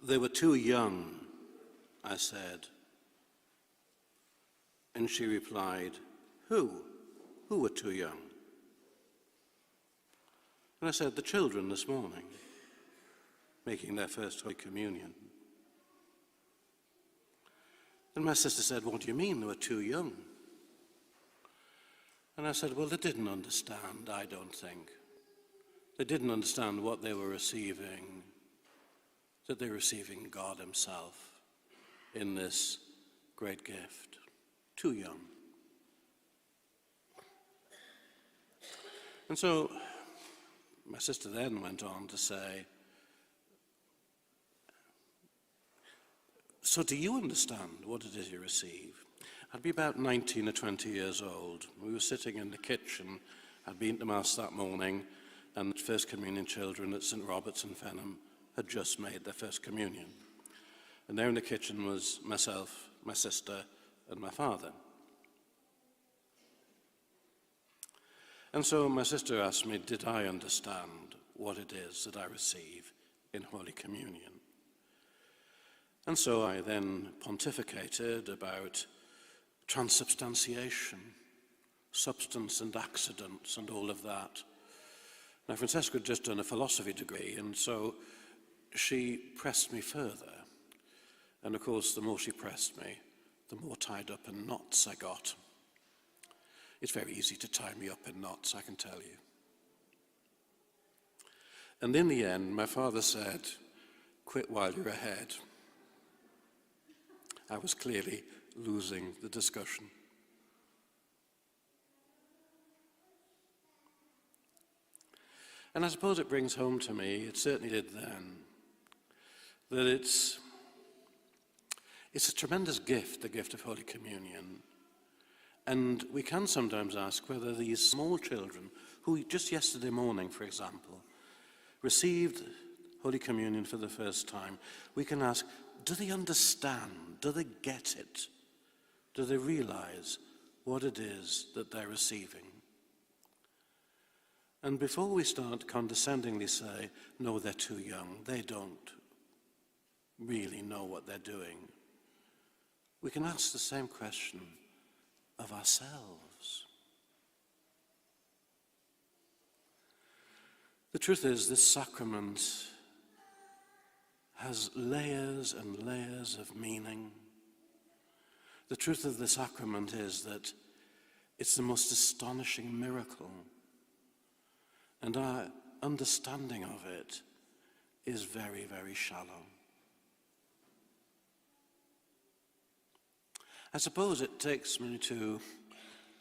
"They were too young," I said. And she replied, Who? Who were too young? And I said, "The children this morning, making their first Holy Communion." And my sister said, "What do you mean they were too young?" And I said, "Well, they didn't understand, I don't think. They didn't understand what they were receiving, that they were receiving God himself in this great gift. Too young." And so my sister then went on to say, "So do you understand what it is you receive?" I'd be about 19 or 20 years old. We were sitting in the kitchen. I'd been to Mass that morning, and the First Communion children at St. Robert's in Fenham had just made their First Communion. And there in the kitchen was myself, my sister, and my father. And so my sister asked me, did I understand what it is that I receive in Holy Communion? And so I then pontificated about transubstantiation, substance and accidents and all of that. Now, Francesca had just done a philosophy degree, and so she pressed me further. And of course, the more she pressed me, the more tied up in knots I got. It's very easy to tie me up in knots, I can tell you. And in the end, my father said, "Quit while you're ahead." I was clearly losing the discussion. And I suppose it brings home to me, it certainly did then, that it's a tremendous gift, the gift of Holy Communion. And we can sometimes ask whether these small children, who just yesterday morning, for example, received Holy Communion for the first time, we can ask, do they understand? Do they get it? Do they realize what it is that they're receiving? And before we start condescendingly say, no, they're too young, they don't really know what they're doing, we can ask the same question of ourselves. The truth is, this sacrament has layers and layers of meaning. The truth of the sacrament is that it's the most astonishing miracle, and our understanding of it is very, very shallow. I suppose it takes me to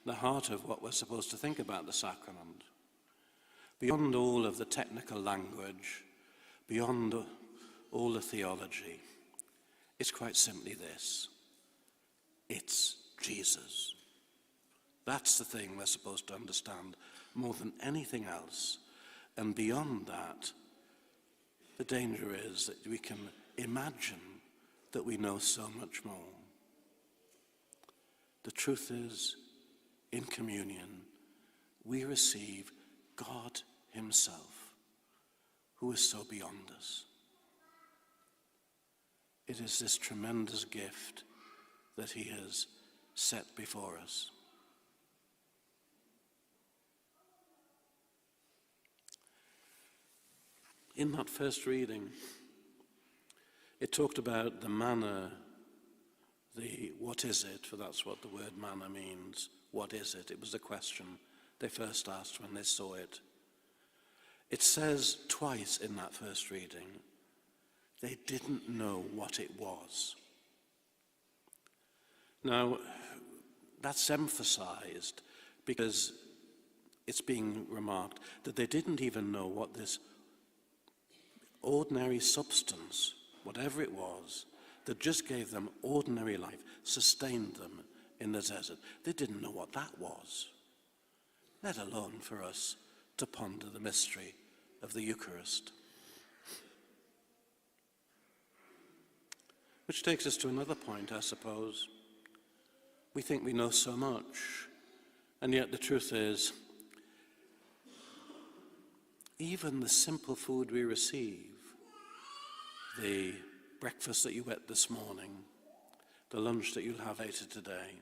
the heart of what we're supposed to think about the sacrament. Beyond all of the technical language, beyond all the theology, it's quite simply this: it's Jesus. That's the thing we're supposed to understand more than anything else. And beyond that, the danger is that we can imagine that we know so much more. The truth is, in communion, we receive God himself, who is so beyond us. It is this tremendous gift that he has set before us. In that first reading, it talked about the manna, the what is it, for that's what the word manna means. What is it? It was the question they first asked when they saw it. It says twice in that first reading, they didn't know what it was. Now, that's emphasized because it's being remarked that they didn't even know what this ordinary substance, whatever it was, that just gave them ordinary life, sustained them in the desert. They didn't know what that was, let alone for us to ponder the mystery of the Eucharist. Which takes us to another point, I suppose. We think we know so much, and yet the truth is, even the simple food we receive, the breakfast that you ate this morning, the lunch that you'll have later today.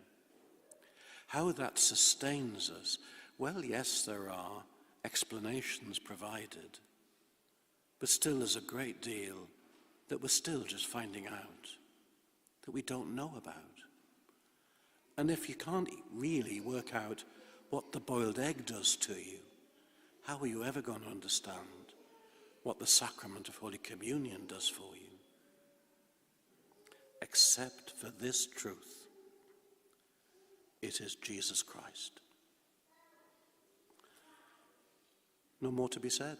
How that sustains us. Well, yes, there are explanations provided, but still there's a great deal that we're still just finding out, that we don't know about. And if you can't really work out what the boiled egg does to you, how are you ever going to understand what the sacrament of Holy Communion does for you? Except for this truth, it is Jesus Christ. No more to be said.